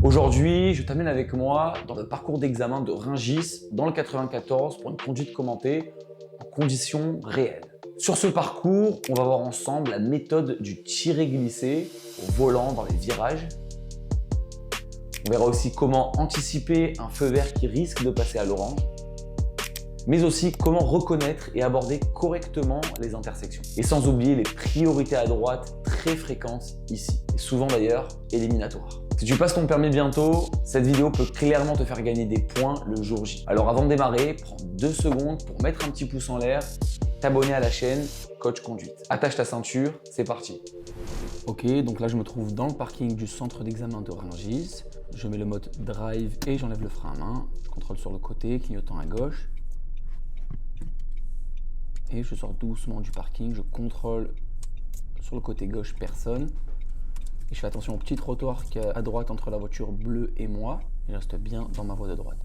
Aujourd'hui, je t'amène avec moi dans le parcours d'examen de Rungis dans le 94 pour une conduite commentée en conditions réelles. Sur ce parcours, on va voir ensemble la méthode du tiré-glissé au volant dans les virages. On verra aussi comment anticiper un feu vert qui risque de passer à l'orange, mais aussi comment reconnaître et aborder correctement les intersections. Et sans oublier les priorités à droite très fréquentes ici, et souvent d'ailleurs éliminatoires. Si tu passes ton permis bientôt, cette vidéo peut clairement te faire gagner des points le jour J. Alors avant de démarrer, prends 2 secondes pour mettre un petit pouce en l'air, t'abonner à la chaîne Coach Conduite. Attache ta ceinture, c'est parti. Ok, donc là je me trouve dans le parking du centre d'examen de Rungis. Je mets le mode drive et j'enlève le frein à main. Je contrôle sur le côté, clignotant à gauche. Et je sors doucement du parking, je contrôle sur le côté gauche personne. Et je fais attention au petit trottoir qui est à droite entre la voiture bleue et moi. Et je reste bien dans ma voie de droite.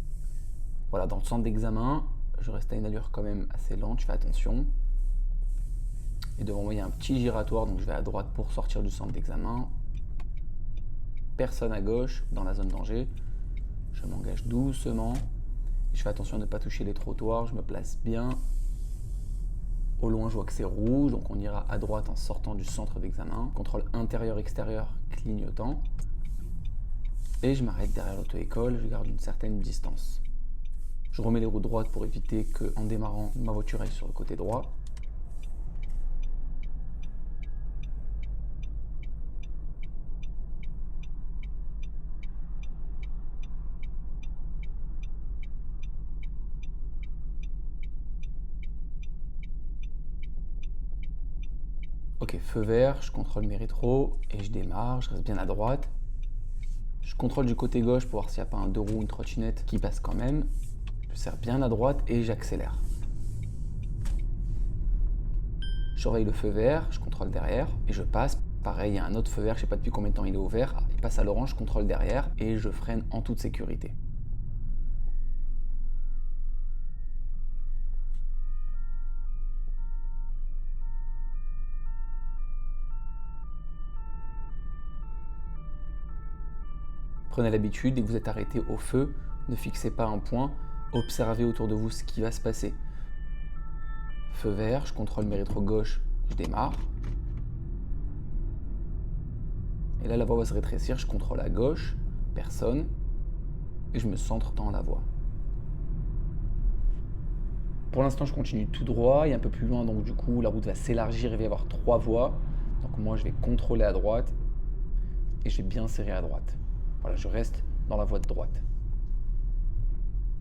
Voilà, dans le centre d'examen, je reste à une allure quand même assez lente, je fais attention. Et devant moi, il y a un petit giratoire, donc je vais à droite pour sortir du centre d'examen. Personne à gauche, dans la zone danger. Je m'engage doucement. Et je fais attention de ne pas toucher les trottoirs, je me place bien. Au loin, je vois que c'est rouge, donc on ira à droite en sortant du centre d'examen. Contrôle intérieur-extérieur clignotant. Et je m'arrête derrière l'auto-école, je garde une certaine distance. Je remets les roues droites pour éviter qu'en démarrant, ma voiture aille sur le côté droit. Ok, feu vert, je contrôle mes rétros et je démarre, je reste bien à droite. Je contrôle du côté gauche pour voir s'il n'y a pas un deux roues ou une trottinette qui passe quand même. Je serre bien à droite et j'accélère. Je surveille le feu vert, je contrôle derrière et je passe. Pareil, il y a un autre feu vert, je ne sais pas depuis combien de temps il est au vert. Il passe à l'orange, je contrôle derrière et je freine en toute sécurité. Prenez l'habitude, dès que vous êtes arrêté au feu, ne fixez pas un point, observez autour de vous ce qui va se passer. Feu vert, je contrôle mes rétros gauche, je démarre. Et là, la voie va se rétrécir, je contrôle à gauche, personne, et je me centre dans la voie. Pour l'instant, je continue tout droit, et un peu plus loin, donc du coup, la route va s'élargir, il va y avoir 3 voies. Donc moi, je vais contrôler à droite, et je vais bien serrer à droite. Voilà, je reste dans la voie de droite.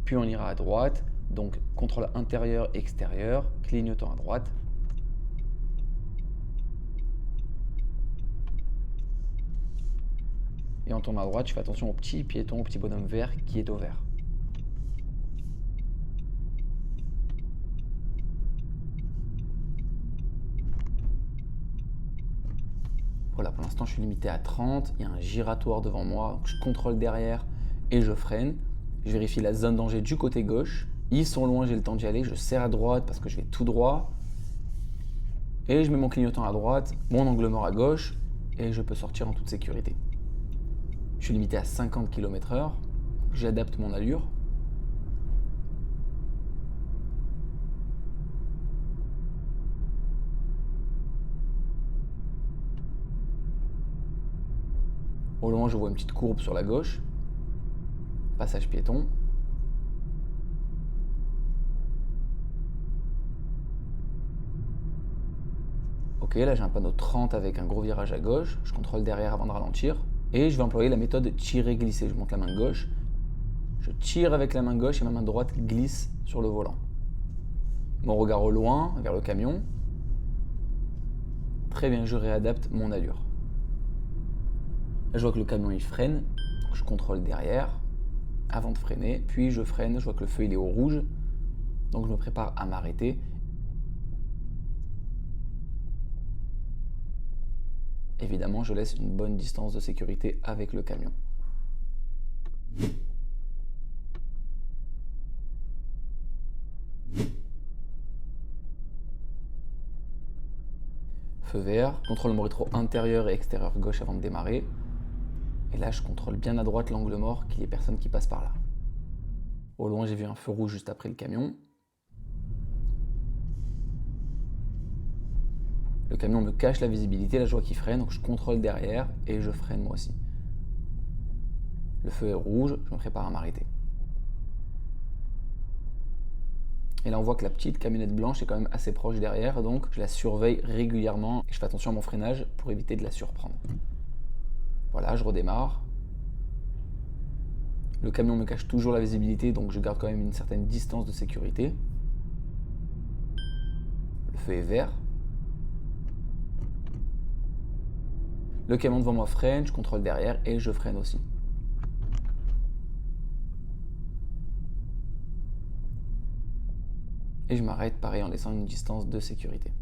Puis on ira à droite, donc contrôle intérieur-extérieur, clignotant à droite. Et en tournant à droite, je fais attention au petit piéton, au petit bonhomme vert qui est au vert. Voilà, pour l'instant, je suis limité à 30. Il y a un giratoire devant moi, donc je contrôle derrière et je freine. Je vérifie la zone danger du côté gauche. Ils sont loin, j'ai le temps d'y aller. Je serre à droite parce que je vais tout droit. Et je mets mon clignotant à droite, mon angle mort à gauche et je peux sortir en toute sécurité. Je suis limité à 50 km/h. J'adapte mon allure. Au loin, je vois une petite courbe sur la gauche. Passage piéton. Ok, là j'ai un panneau 30 avec un gros virage à gauche. Je contrôle derrière avant de ralentir. Et je vais employer la méthode tirer-glisser. Je monte la main gauche. Je tire avec la main gauche et ma main droite glisse sur le volant. Mon regard au loin, vers le camion. Très bien, je réadapte mon allure. Là, je vois que le camion il freine, donc je contrôle derrière avant de freiner, puis je freine, je vois que le feu il est au rouge, donc je me prépare à m'arrêter. Évidemment, je laisse une bonne distance de sécurité avec le camion. Feu vert, contrôle mon rétro intérieur et extérieur gauche avant de démarrer. Et là, je contrôle bien à droite l'angle mort qu'il n'y ait personne qui passe par là. Au loin, j'ai vu un feu rouge juste après le camion. Le camion me cache la visibilité, là je vois qu'il freine, donc je contrôle derrière et je freine moi aussi. Le feu est rouge, je me prépare à m'arrêter. Et là on voit que la petite camionnette blanche est quand même assez proche derrière, donc je la surveille régulièrement et je fais attention à mon freinage pour éviter de la surprendre. Voilà, je redémarre. Le camion me cache toujours la visibilité, donc je garde quand même une certaine distance de sécurité. Le feu est vert. Le camion devant moi freine, je contrôle derrière et je freine aussi. Et je m'arrête pareil en laissant une distance de sécurité.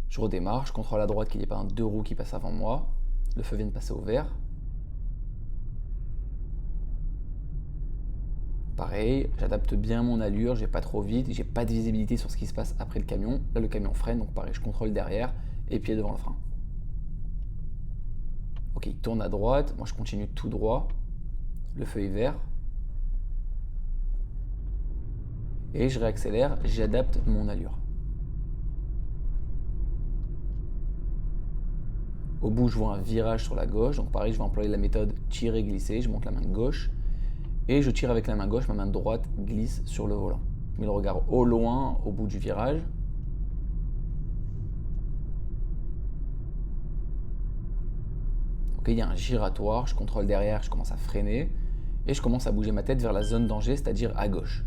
Je redémarre, je contrôle à droite qu'il n'y ait pas un deux roues qui passe avant moi. Le feu vient de passer au vert. Pareil, j'adapte bien mon allure, je vais pas trop vite, j'ai pas de visibilité sur ce qui se passe après le camion. Là, le camion freine, donc pareil, je contrôle derrière et pied devant le frein. Ok, il tourne à droite, moi je continue tout droit. Le feu est vert. Et je réaccélère, j'adapte mon allure. Au bout, je vois un virage sur la gauche, donc pareil, je vais employer la méthode tirer-glisser, je monte la main gauche et je tire avec la main gauche, ma main droite glisse sur le volant. Je mets le regard au loin, au bout du virage. Ok, il y a un giratoire, je contrôle derrière, je commence à freiner et je commence à bouger ma tête vers la zone danger, c'est-à-dire à gauche.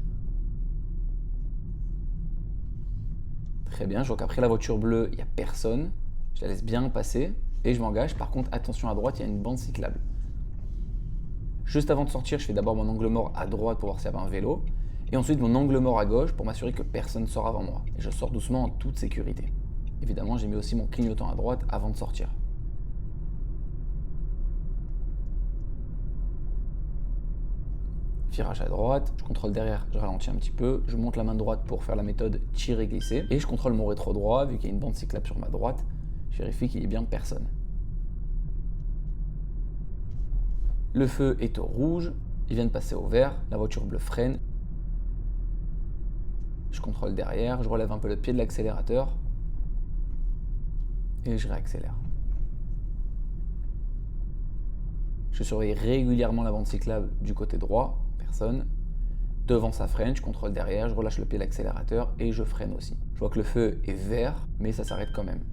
Très bien, je vois qu'après la voiture bleue, il n'y a personne. Je la laisse bien passer et je m'engage. Par contre, attention à droite, il y a une bande cyclable. Juste avant de sortir, je fais d'abord mon angle mort à droite pour voir s'il y avait un vélo. Et ensuite mon angle mort à gauche pour m'assurer que personne ne sort avant moi. Et je sors doucement en toute sécurité. Évidemment, j'ai mis aussi mon clignotant à droite avant de sortir. Virage à droite, je contrôle derrière, je ralentis un petit peu, je monte la main droite pour faire la méthode tirer-glisser. Et je contrôle mon rétro droit, vu qu'il y a une bande cyclable sur ma droite, je vérifie qu'il n'y ait bien personne. Le feu est au rouge, il vient de passer au vert, la voiture bleue freine. Je contrôle derrière, je relève un peu le pied de l'accélérateur et je réaccélère. Je surveille régulièrement la bande cyclable du côté droit, personne. Devant ça freine, je contrôle derrière, je relâche le pied de l'accélérateur et je freine aussi. Je vois que le feu est vert, mais ça s'arrête quand même.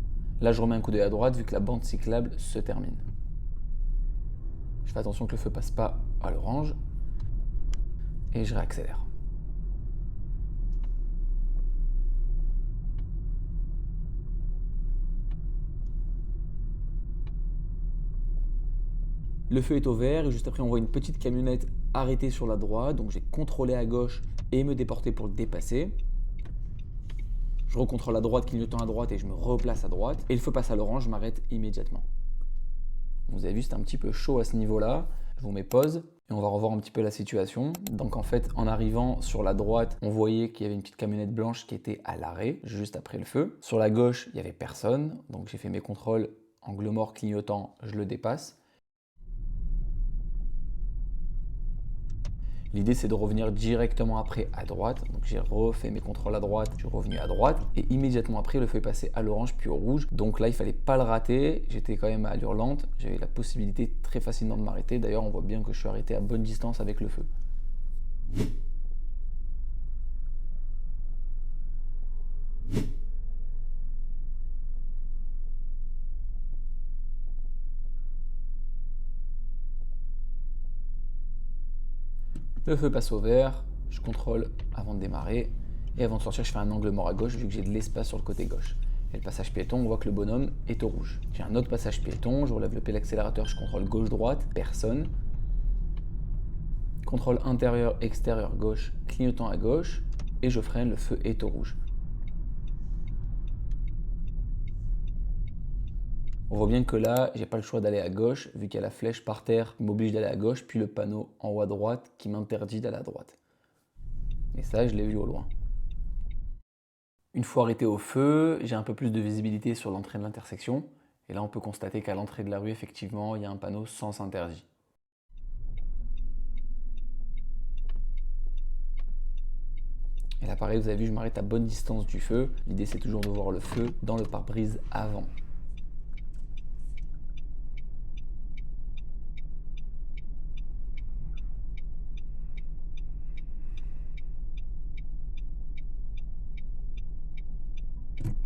Là, je remets un coup d'œil à droite vu que la bande cyclable se termine. Je fais attention que le feu passe pas à l'orange et je réaccélère. Le feu est au vert et juste après on voit une petite camionnette arrêtée sur la droite, donc j'ai contrôlé à gauche et me déporter pour le dépasser. Je recontrôle à droite, clignotant à droite et je me replace à droite. Et le feu passe à l'orange, je m'arrête immédiatement. Vous avez vu, c'est un petit peu chaud à ce niveau-là. Je vous mets pause et on va revoir un petit peu la situation. Donc en fait, en arrivant sur la droite, on voyait qu'il y avait une petite camionnette blanche qui était à l'arrêt, juste après le feu. Sur la gauche, il n'y avait personne. Donc j'ai fait mes contrôles, angle mort, clignotant, je le dépasse. L'idée, c'est de revenir directement après à droite. Donc j'ai refait mes contrôles à droite, je suis revenu à droite. Et immédiatement après, le feu est passé à l'orange puis au rouge. Donc là, il fallait pas le rater. J'étais quand même à allure lente. J'avais la possibilité très facilement de m'arrêter. D'ailleurs, on voit bien que je suis arrêté à bonne distance avec le feu. Le feu passe au vert. Je contrôle avant de démarrer. Et avant de sortir, je fais un angle mort à gauche vu que j'ai de l'espace sur le côté gauche. Et le passage piéton, on voit que le bonhomme est au rouge. J'ai un autre passage piéton, je relève le pied de l'accélérateur, je contrôle gauche-droite, personne. Contrôle intérieur, extérieur, gauche, clignotant à gauche, et je freine, le feu est au rouge. On voit bien que là, j'ai pas le choix d'aller à gauche, vu qu'il y a la flèche par terre qui m'oblige d'aller à gauche, puis le panneau en haut à droite qui m'interdit d'aller à droite. Et ça, je l'ai vu au loin. Une fois arrêté au feu, j'ai un peu plus de visibilité sur l'entrée de l'intersection. Et là, on peut constater qu'à l'entrée de la rue, effectivement, il y a un panneau sens interdit. Et là, pareil, vous avez vu, je m'arrête à bonne distance du feu. L'idée, c'est toujours de voir le feu dans le pare-brise avant.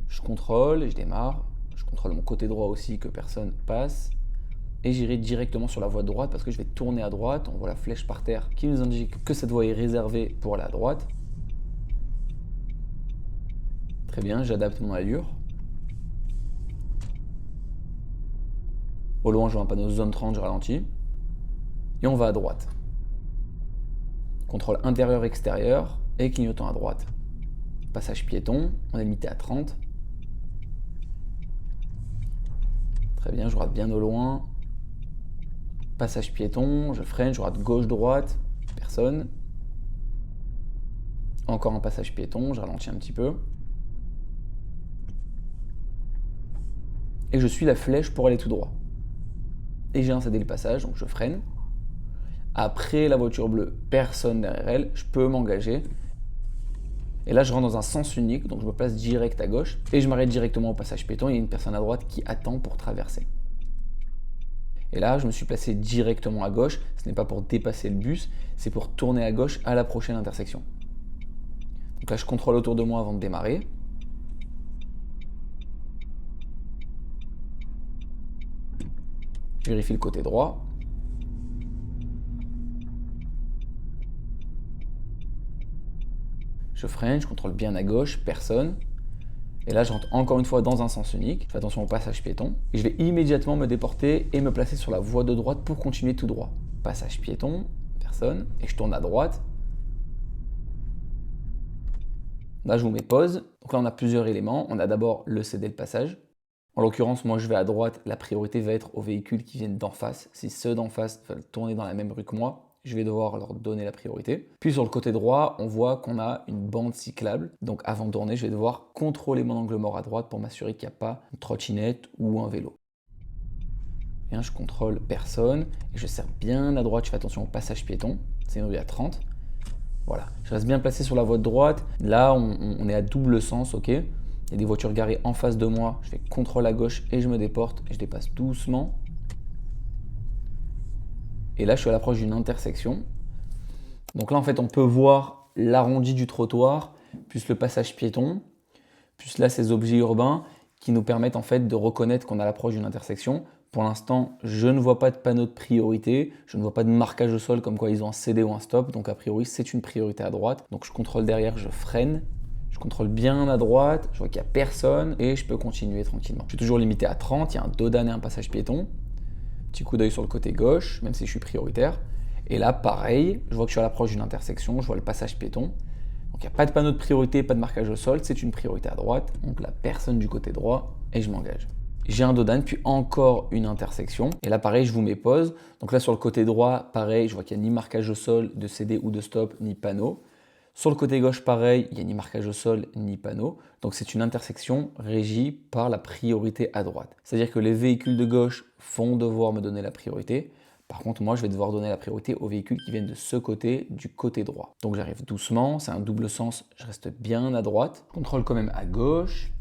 Je contrôle et je démarre. Je contrôle mon côté droit aussi, que personne passe. Et j'irai directement sur la voie de droite parce que je vais tourner à droite. On voit la flèche par terre qui nous indique que cette voie est réservée pour aller à droite. Très bien, j'adapte mon allure. Au loin, je vois un panneau zone 30, je ralentis. Et on va à droite. Contrôle intérieur-extérieur et clignotant à droite. Passage piéton, on est limité à 30. Très bien, je rate bien au loin. Passage piéton, je freine, je rate gauche-droite, personne. Encore un passage piéton, je ralentis un petit peu. Et je suis la flèche pour aller tout droit. Et j'ai un cédé le passage, donc je freine. Après la voiture bleue, personne derrière elle, je peux m'engager. Et là, je rentre dans un sens unique, donc je me place direct à gauche. Et je m'arrête directement au passage piéton, il y a une personne à droite qui attend pour traverser. Et là, je me suis placé directement à gauche. Ce n'est pas pour dépasser le bus, c'est pour tourner à gauche à la prochaine intersection. Donc là, je contrôle autour de moi avant de démarrer. Je vérifie le côté droit. Je freine, je contrôle bien à gauche, personne. Et là, je rentre encore une fois dans un sens unique. Je fais attention au passage piéton. Et je vais immédiatement me déporter et me placer sur la voie de droite pour continuer tout droit. Passage piéton, personne. Et je tourne à droite. Là, je vous mets pause. Donc là, on a plusieurs éléments. On a d'abord le céder le passage. En l'occurrence, moi, je vais à droite. La priorité va être aux véhicules qui viennent d'en face. Si ceux d'en face veulent tourner dans la même rue que moi, je vais devoir leur donner la priorité. Puis sur le côté droit, on voit qu'on a une bande cyclable. Donc avant de tourner, je vais devoir contrôler mon angle mort à droite pour m'assurer qu'il n'y a pas une trottinette ou un vélo. Bien, je contrôle personne et je serre bien à droite. Je fais attention au passage piéton. C'est une rue à 30. Voilà, je reste bien placé sur la voie de droite. Là, on est à double sens, ok. Il y a des voitures garées en face de moi. Je fais contrôle à gauche et je me déporte. Et je dépasse doucement. Et là, je suis à l'approche d'une intersection. Donc là, en fait, on peut voir l'arrondi du trottoir, plus le passage piéton, plus là, ces objets urbains qui nous permettent en fait de reconnaître qu'on est à l'approche d'une intersection. Pour l'instant, je ne vois pas de panneau de priorité, je ne vois pas de marquage au sol comme quoi ils ont un CD ou un stop, donc a priori, c'est une priorité à droite. Donc je contrôle derrière, je freine, je contrôle bien à droite, je vois qu'il n'y a personne et je peux continuer tranquillement. Je suis toujours limité à 30, il y a un dodan et un passage piéton. Petit coup d'œil sur le côté gauche, même si je suis prioritaire. Et là, pareil, je vois que je suis à l'approche d'une intersection, je vois le passage piéton. Donc il n'y a pas de panneau de priorité, pas de marquage au sol, c'est une priorité à droite. Donc la personne du côté droit et je m'engage. J'ai un dodan, puis encore une intersection. Et là, pareil, je vous mets pause. Donc là, sur le côté droit, pareil, je vois qu'il n'y a ni marquage au sol de CD ou de stop, ni panneau. Sur le côté gauche, pareil, il n'y a ni marquage au sol ni panneau. Donc c'est une intersection régie par la priorité à droite. C'est-à-dire que les véhicules de gauche vont devoir me donner la priorité. Par contre, moi, je vais devoir donner la priorité aux véhicules qui viennent de ce côté, du côté droit. Donc j'arrive doucement, c'est un double sens, je reste bien à droite. Contrôle quand même à gauche.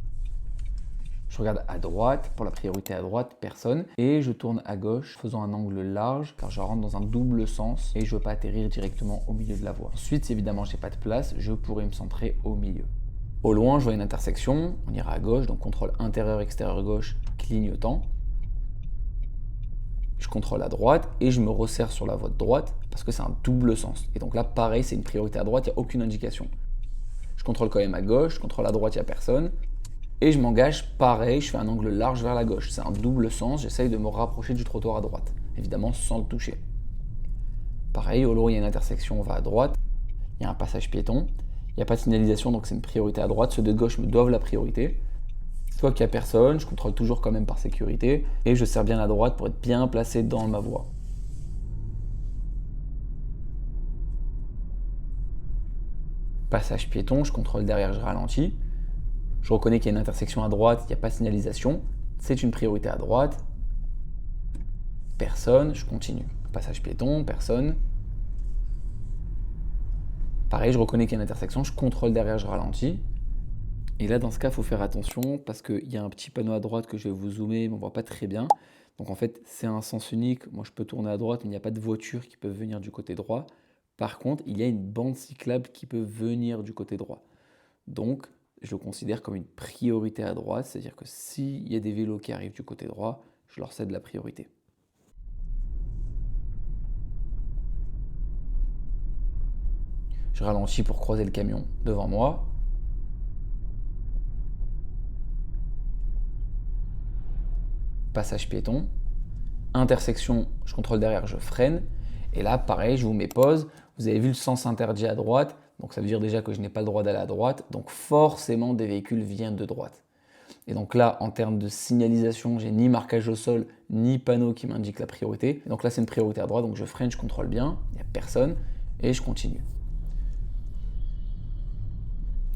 Je regarde à droite, pour la priorité à droite, personne. Et je tourne à gauche, faisant un angle large, car je rentre dans un double sens et je ne veux pas atterrir directement au milieu de la voie. Ensuite, si évidemment je n'ai pas de place, je pourrais me centrer au milieu. Au loin, je vois une intersection, on ira à gauche, donc contrôle intérieur-extérieur gauche, clignotant. Je contrôle à droite et je me resserre sur la voie de droite parce que c'est un double sens. Et donc là, pareil, c'est une priorité à droite, il n'y a aucune indication. Je contrôle quand même à gauche, je contrôle à droite, il n'y a personne. Et je m'engage, pareil, je fais un angle large vers la gauche. C'est un double sens, j'essaye de me rapprocher du trottoir à droite. Évidemment, sans le toucher. Pareil, au loin, il y a une intersection, on va à droite. Il y a un passage piéton. Il n'y a pas de signalisation, donc c'est une priorité à droite. Ceux de gauche me doivent la priorité. Je vois qu'il n'y a personne, je contrôle toujours quand même par sécurité. Et je serre bien à droite pour être bien placé dans ma voie. Passage piéton, je contrôle derrière, je ralentis. Je reconnais qu'il y a une intersection à droite, il n'y a pas de signalisation. C'est une priorité à droite. Personne, je continue. Passage piéton, personne. Pareil, je reconnais qu'il y a une intersection, je contrôle derrière, je ralentis. Et là, dans ce cas, il faut faire attention parce qu'il y a un petit panneau à droite que je vais vous zoomer, mais on ne voit pas très bien. Donc en fait, c'est un sens unique. Moi, je peux tourner à droite, mais il n'y a pas de voiture qui peut venir du côté droit. Par contre, il y a une bande cyclable qui peut venir du côté droit. Donc, je le considère comme une priorité à droite, c'est-à-dire que s'il y a des vélos qui arrivent du côté droit, je leur cède la priorité. Je ralentis pour croiser le camion devant moi. Passage piéton. Intersection, je contrôle derrière, je freine. Et là, pareil, je vous mets pause. Vous avez vu le sens interdit à droite. Donc ça veut dire déjà que je n'ai pas le droit d'aller à droite. Donc forcément, des véhicules viennent de droite. Et donc là, en termes de signalisation, j'ai ni marquage au sol, ni panneau qui m'indique la priorité. Et donc là, c'est une priorité à droite. Donc je freine, je contrôle bien. Il n'y a personne. Et je continue.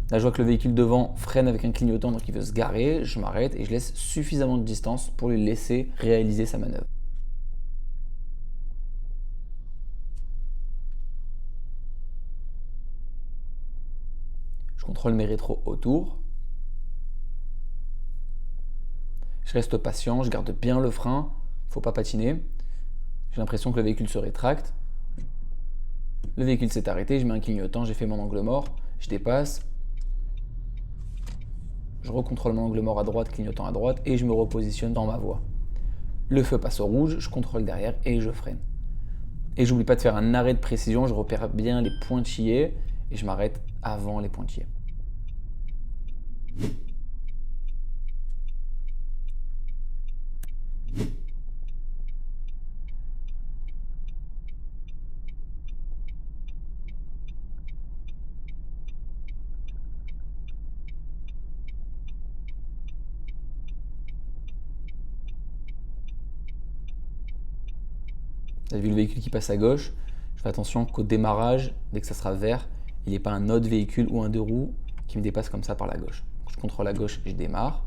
Là, je vois que le véhicule devant freine avec un clignotant, donc il veut se garer. Je m'arrête et je laisse suffisamment de distance pour lui laisser réaliser sa manœuvre. Je contrôle mes rétros autour. Je reste patient, je garde bien le frein, il ne faut pas patiner. J'ai l'impression que le véhicule se rétracte. Le véhicule s'est arrêté, je mets un clignotant, j'ai fait mon angle mort, je dépasse. Je recontrôle mon angle mort à droite, clignotant à droite, et je me repositionne dans ma voie. Le feu passe au rouge, je contrôle derrière et je freine. Et j'oublie pas de faire un arrêt de précision, je repère bien les pointillés et je m'arrête avant les pointillés. Vous avez vu le véhicule qui passe à gauche, je fais attention qu'au démarrage, dès que ça sera vert, il n'y ait pas un autre véhicule ou un deux roues qui me dépasse comme ça par la gauche. Donc je contrôle à gauche et je démarre.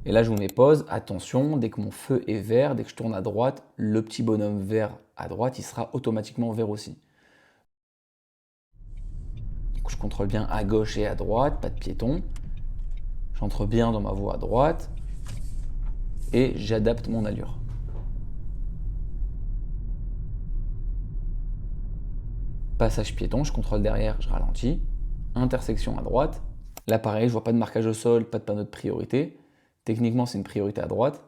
Et là, je vous mets pause. Attention, dès que mon feu est vert, dès que je tourne à droite, le petit bonhomme vert à droite, il sera automatiquement vert aussi. Donc, je contrôle bien à gauche et à droite, pas de piéton. J'entre bien dans ma voie à droite et j'adapte mon allure. Passage piéton, je contrôle derrière, je ralentis. Intersection à droite. Là, pareil, je vois pas de marquage au sol, pas de panneau de priorité. Techniquement, c'est une priorité à droite.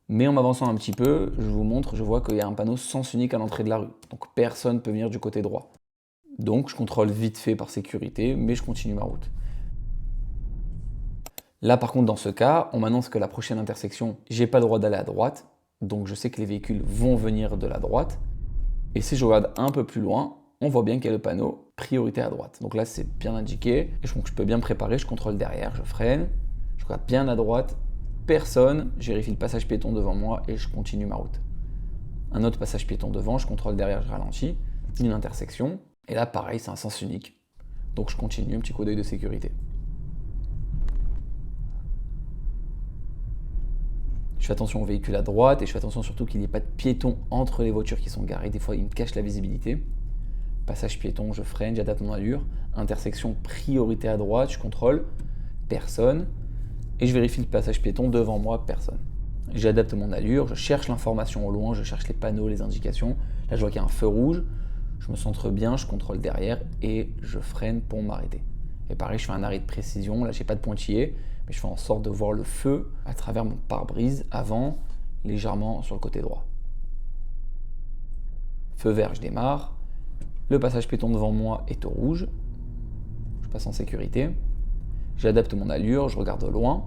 Mais en m'avançant un petit peu, je vous montre, je vois qu'il y a un panneau sens unique à l'entrée de la rue. Donc personne ne peut venir du côté droit. Donc je contrôle vite fait par sécurité, mais je continue ma route. Là par contre, dans ce cas, on m'annonce que la prochaine intersection, j'ai pas le droit d'aller à droite. Donc je sais que les véhicules vont venir de la droite. Et si je regarde un peu plus loin, on voit bien qu'il y a le panneau priorité à droite. Donc là, c'est bien indiqué. Et donc je peux bien me préparer, je contrôle derrière, je freine. Je regarde bien à droite, personne, je vérifie le passage piéton devant moi et je continue ma route. Un autre passage piéton devant, je contrôle derrière, je ralentis. Une intersection. Et là, pareil, c'est un sens unique. Donc je continue, un petit coup d'œil de sécurité. Je fais attention aux véhicules à droite et je fais attention surtout qu'il n'y ait pas de piétons entre les voitures qui sont garées. Des fois, ils me cachent la visibilité. Passage piéton, je freine, j'adapte mon allure. Intersection priorité à droite, je contrôle. Personne. Et je vérifie le passage piéton devant moi, personne. J'adapte mon allure, je cherche l'information au loin, je cherche les panneaux, les indications. Là, je vois qu'il y a un feu rouge. Je me centre bien, je contrôle derrière et je freine pour m'arrêter. Et pareil, je fais un arrêt de précision. Là, je n'ai pas de pointillé, mais je fais en sorte de voir le feu à travers mon pare-brise avant, légèrement sur le côté droit. Feu vert, je démarre. Le passage piéton devant moi est au rouge. Je passe en sécurité. J'adapte mon allure, je regarde au loin.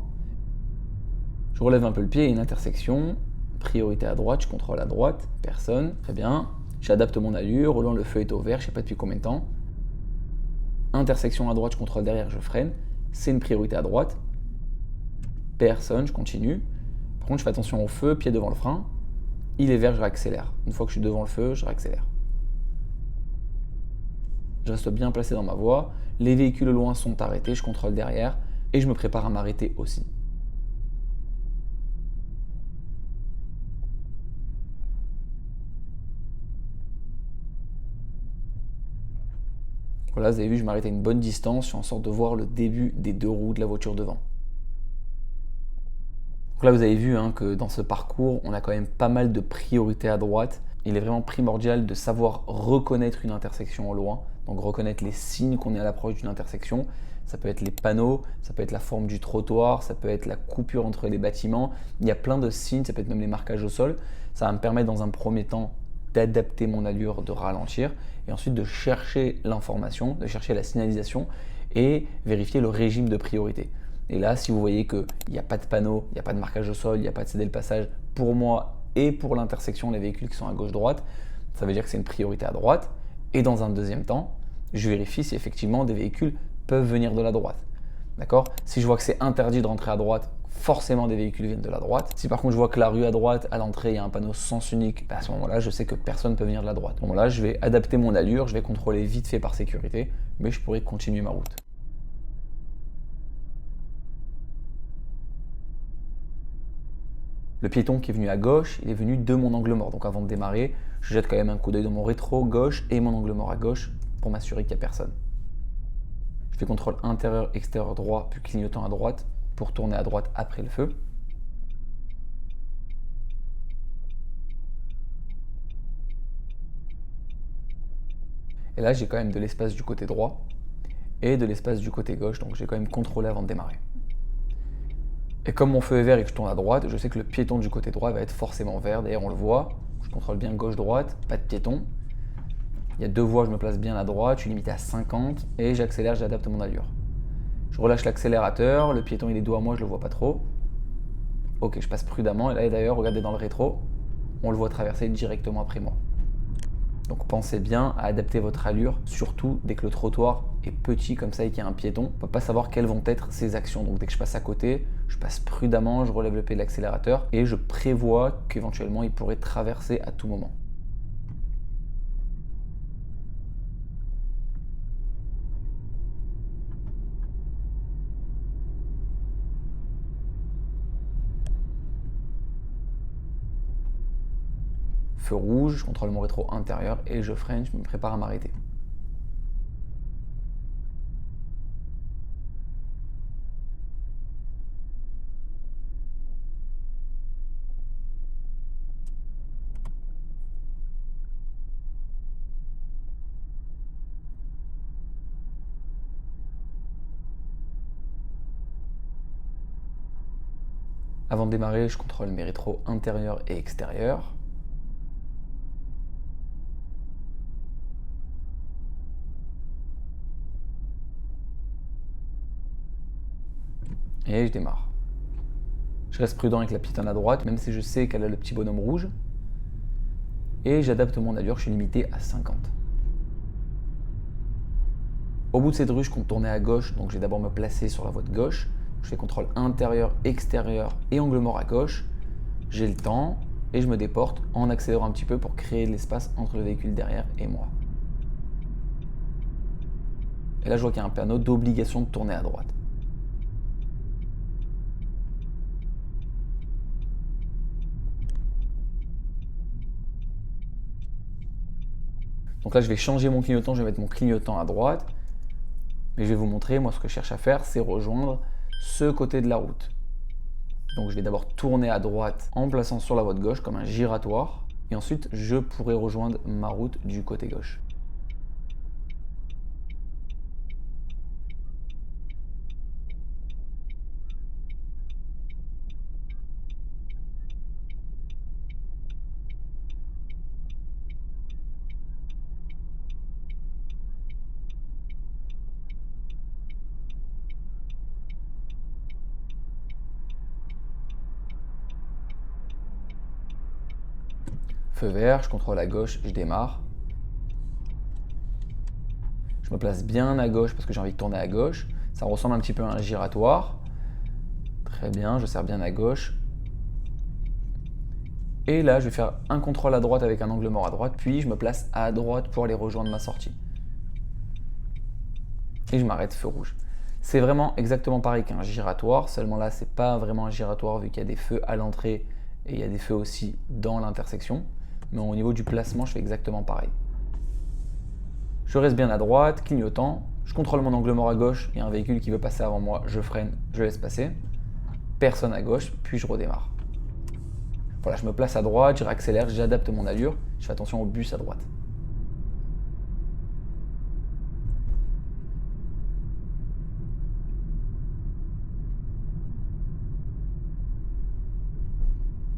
Je relève un peu le pied, une intersection. Priorité à droite, je contrôle à droite, personne. Très bien. J'adapte mon allure, au loin le feu est au vert, je ne sais pas depuis combien de temps. Intersection à droite, je contrôle derrière, je freine. C'est une priorité à droite. Personne, je continue. Par contre, je fais attention au feu, pied devant le frein. Il est vert, je réaccélère. Une fois que je suis devant le feu, je réaccélère. je reste bien placé dans ma voie, les véhicules au loin sont arrêtés, je contrôle derrière et je me prépare à m'arrêter aussi. Voilà, vous avez vu, je m'arrête à une bonne distance, je fais en sorte de voir le début des deux roues de la voiture devant. Donc là, vous avez vu que dans ce parcours, on a quand même pas mal de priorités à droite. Il est vraiment primordial de savoir reconnaître une intersection au loin, donc reconnaître les signes qu'on est à l'approche d'une intersection. Ça peut être les panneaux, ça peut être la forme du trottoir, ça peut être la coupure entre les bâtiments. Il y a plein de signes, ça peut être même les marquages au sol. Ça va me permettre dans un premier temps d'adapter mon allure, de ralentir et ensuite de chercher l'information, de chercher la signalisation et vérifier le régime de priorité. Et là, si vous voyez qu'il n'y a pas de panneau, il n'y a pas de marquage au sol, il n'y a pas de céder le passage pour moi et pour l'intersection, les véhicules qui sont à gauche-droite, ça veut dire que c'est une priorité à droite. Et dans un deuxième temps, je vérifie si effectivement des véhicules peuvent venir de la droite. D'accord? Si je vois que c'est interdit de rentrer à droite, forcément des véhicules viennent de la droite. Si par contre je vois que la rue à droite, à l'entrée, il y a un panneau sens unique, à ce moment-là, je sais que personne ne peut venir de la droite. À ce moment-là, je vais adapter mon allure, je vais contrôler vite fait par sécurité, mais je pourrais continuer ma route. Le piéton qui est venu à gauche, il est venu de mon angle mort. Donc avant de démarrer, je jette quand même un coup d'œil dans mon rétro gauche et mon angle mort à gauche pour m'assurer qu'il n'y a personne. Je fais contrôle intérieur, extérieur droit, puis clignotant à droite pour tourner à droite après le feu. Et là, j'ai quand même de l'espace du côté droit et de l'espace du côté gauche, donc j'ai quand même contrôlé avant de démarrer. Et comme mon feu est vert et que je tourne à droite, je sais que le piéton du côté droit va être forcément vert. D'ailleurs, on le voit, je contrôle bien gauche-droite, pas de piéton. Il y a deux voies, je me place bien à droite, je suis limité à 50 et j'accélère, j'adapte mon allure. Je relâche l'accélérateur, le piéton il est dos à moi, je le vois pas trop. Ok, je passe prudemment et là d'ailleurs, regardez dans le rétro, on le voit traverser directement après moi. Donc pensez bien à adapter votre allure, surtout dès que le trottoir est petit comme ça et qu'il y a un piéton. On ne peut pas savoir quelles vont être ses actions. Donc dès que je passe à côté, je passe prudemment, je relève le pied de l'accélérateur et je prévois qu'éventuellement il pourrait traverser à tout moment. Feu rouge, je contrôle mon rétro intérieur et je freine, je me prépare à m'arrêter. Avant de démarrer, je contrôle mes rétros intérieurs et extérieurs. Et je démarre. Je reste prudent avec la piétonne à droite, même si je sais qu'elle a le petit bonhomme rouge. Et j'adapte mon allure, je suis limité à 50. Au bout de cette rue, je compte tourner à gauche, donc je vais d'abord me placer sur la voie de gauche. Je fais contrôle intérieur, extérieur et angle mort à gauche. J'ai le temps et je me déporte en accélérant un petit peu pour créer de l'espace entre le véhicule derrière et moi. Et là, je vois qu'il y a un panneau d'obligation de tourner à droite. Donc là, je vais changer mon clignotant, je vais mettre mon clignotant à droite. Mais je vais vous montrer, moi, ce que je cherche à faire, c'est rejoindre ce côté de la route. Donc je vais d'abord tourner à droite en plaçant sur la voie de gauche comme un giratoire. Et ensuite, je pourrai rejoindre ma route du côté gauche. Feu vert, je contrôle à gauche, je démarre. Je me place bien à gauche parce que j'ai envie de tourner à gauche. Ça ressemble un petit peu à un giratoire. Très bien, je serre bien à gauche. Et là, je vais faire un contrôle à droite avec un angle mort à droite, puis je me place à droite pour aller rejoindre ma sortie. et je m'arrête, feu rouge. C'est vraiment exactement pareil qu'un giratoire, seulement là, c'est pas vraiment un giratoire vu qu'il y a des feux à l'entrée et il y a des feux aussi dans l'intersection. Mais au niveau du placement, je fais exactement pareil. Je reste bien à droite, clignotant, je contrôle mon angle mort à gauche, il y a un véhicule qui veut passer avant moi, je freine, je laisse passer. Personne à gauche, puis je redémarre. Voilà, je me place à droite, je réaccélère, j'adapte mon allure, je fais attention au bus à droite.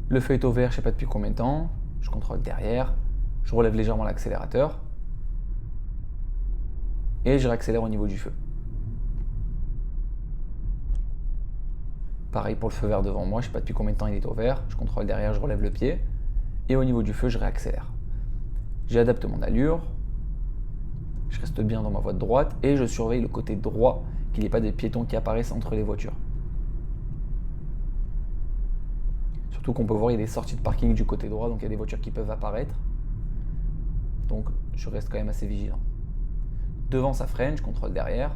Le feu est au vert, je sais pas depuis combien de temps, je contrôle derrière, je relève légèrement l'accélérateur et je réaccélère au niveau du feu. Pareil pour le feu vert devant moi, je sais pas depuis combien de temps il est au vert, je contrôle derrière, je relève le pied et au niveau du feu, je réaccélère. J'adapte mon allure, je reste bien dans ma voie de droite et je surveille le côté droit, qu'il n'y ait pas des piétons qui apparaissent entre les voitures. Surtout qu'on peut voir, il y a des sorties de parking du côté droit, donc il y a des voitures qui peuvent apparaître. Donc je reste quand même assez vigilant. Devant, ça freine, je contrôle derrière.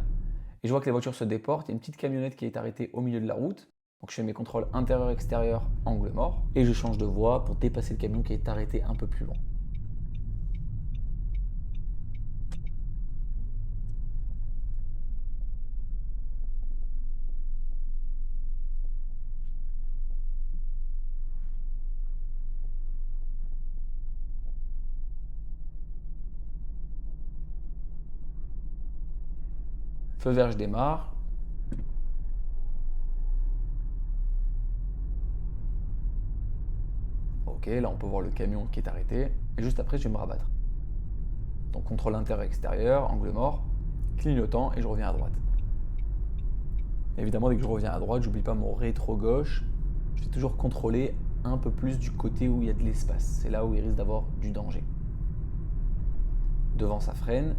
Et je vois que les voitures se déportent. Il y a une petite camionnette qui est arrêtée au milieu de la route. Donc je fais mes contrôles intérieur-extérieur, angle mort. Et je change de voie pour dépasser le camion qui est arrêté un peu plus loin. Feu vert, je démarre. Ok, là on peut voir le camion qui est arrêté. Et juste après, je vais me rabattre. Donc contrôle intérieur-extérieur, angle mort, clignotant et je reviens à droite. Évidemment, dès que je reviens à droite, j'oublie pas mon rétro gauche. Je vais toujours contrôler un peu plus du côté où il y a de l'espace. C'est là où il risque d'avoir du danger. Devant, ça freine.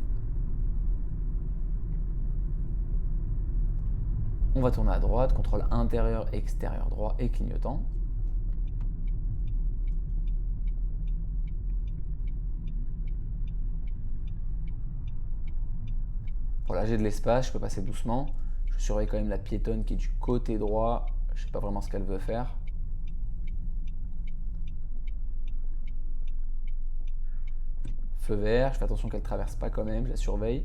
On va tourner à droite, contrôle intérieur, extérieur droit et clignotant. Voilà, j'ai de l'espace, je peux passer doucement. Je surveille quand même la piétonne qui est du côté droit. Je sais pas vraiment ce qu'elle veut faire. Feu vert, je fais attention qu'elle traverse pas quand même, je la surveille.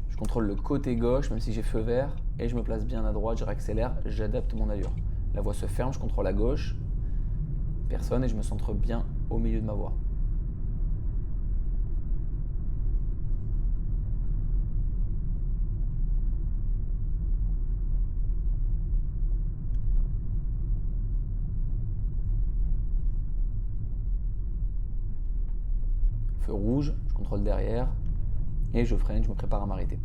Je contrôle le côté gauche, même si j'ai feu vert, et je me place bien à droite, je réaccélère, j'adapte mon allure. La voie se ferme, je contrôle à gauche, personne, et je me centre bien au milieu de ma voie. Feu rouge, je contrôle derrière, et je freine, je me prépare à m'arrêter.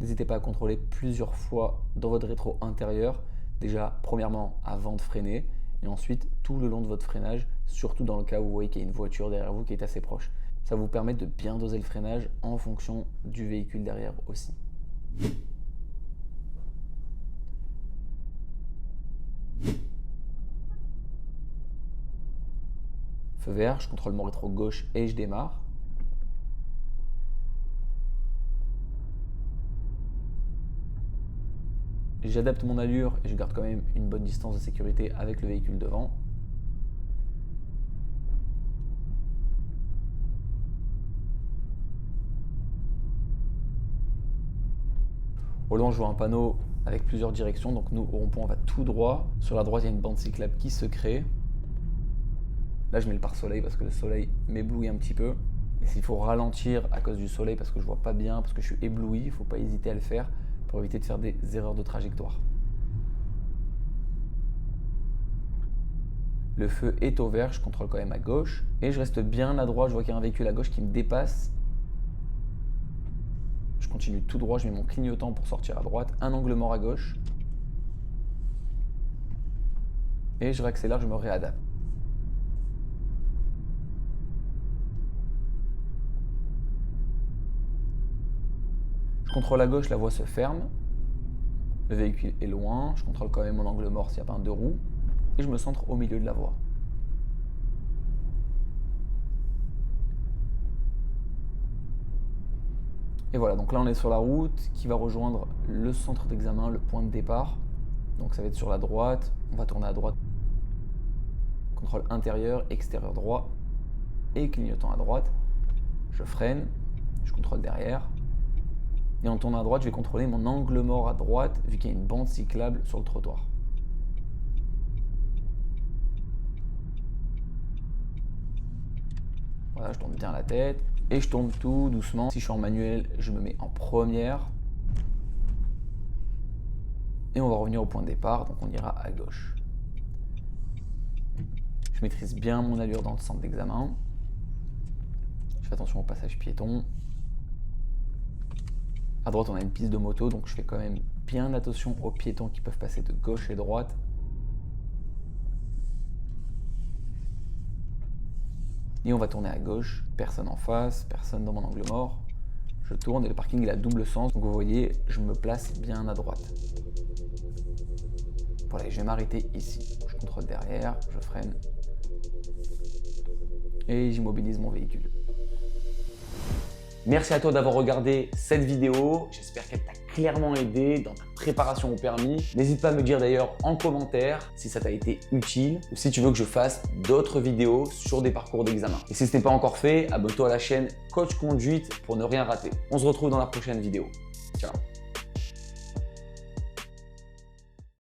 N'hésitez pas à contrôler plusieurs fois dans votre rétro intérieur, déjà premièrement avant de freiner, et ensuite tout le long de votre freinage, surtout dans le cas où vous voyez qu'il y a une voiture derrière vous qui est assez proche. Ça va vous permettre de bien doser le freinage en fonction du véhicule derrière aussi. Feu vert, je contrôle mon rétro gauche et je démarre. J'adapte mon allure et je garde quand même une bonne distance de sécurité avec le véhicule devant. Au loin, je vois un panneau avec plusieurs directions, donc nous, au rond-point, on va tout droit. Sur la droite, il y a une bande cyclable qui se crée. Là, je mets le pare-soleil parce que le soleil m'éblouit un petit peu. Et s'il faut ralentir à cause du soleil parce que je vois pas bien, parce que je suis ébloui, il ne faut pas hésiter à le faire pour éviter de faire des erreurs de trajectoire. Le feu est au vert, je contrôle quand même à gauche. Et je reste bien à droite, je vois qu'il y a un véhicule à gauche qui me dépasse. Je continue tout droit, je mets mon clignotant pour sortir à droite, un angle mort à gauche. Et je réaccélère, je me réadapte. Je contrôle à gauche, la voie se ferme. Le véhicule est loin, je contrôle quand même mon angle mort s'il n'y a pas un deux roues. Et je me centre au milieu de la voie. Et voilà, donc là on est sur la route qui va rejoindre le centre d'examen, le point de départ. Donc ça va être sur la droite, on va tourner à droite. Contrôle intérieur, extérieur droit et clignotant à droite. Je freine, je contrôle derrière. Et en tournant à droite, je vais contrôler mon angle mort à droite vu qu'il y a une bande cyclable sur le trottoir. Voilà, je tourne bien la tête et je tourne tout doucement. Si je suis en manuel, je me mets en première. Et on va revenir au point de départ, donc on ira à gauche. Je maîtrise bien mon allure dans le centre d'examen. Je fais attention au passage piéton. À droite, on a une piste de moto, donc je fais quand même bien attention aux piétons qui peuvent passer de gauche et droite. Et on va tourner à gauche, personne en face, personne dans mon angle mort. Je tourne et le parking il a double sens, donc vous voyez, je me place bien à droite. Voilà, je vais m'arrêter ici. Je contrôle derrière, je freine et j'immobilise mon véhicule. Merci à toi d'avoir regardé cette vidéo. J'espère qu'elle t'a clairement aidé dans ta préparation au permis. N'hésite pas à me dire d'ailleurs en commentaire si ça t'a été utile ou si tu veux que je fasse d'autres vidéos sur des parcours d'examen. Et si ce n'est pas encore fait, abonne-toi à la chaîne Coach Conduite pour ne rien rater. On se retrouve dans la prochaine vidéo. Ciao.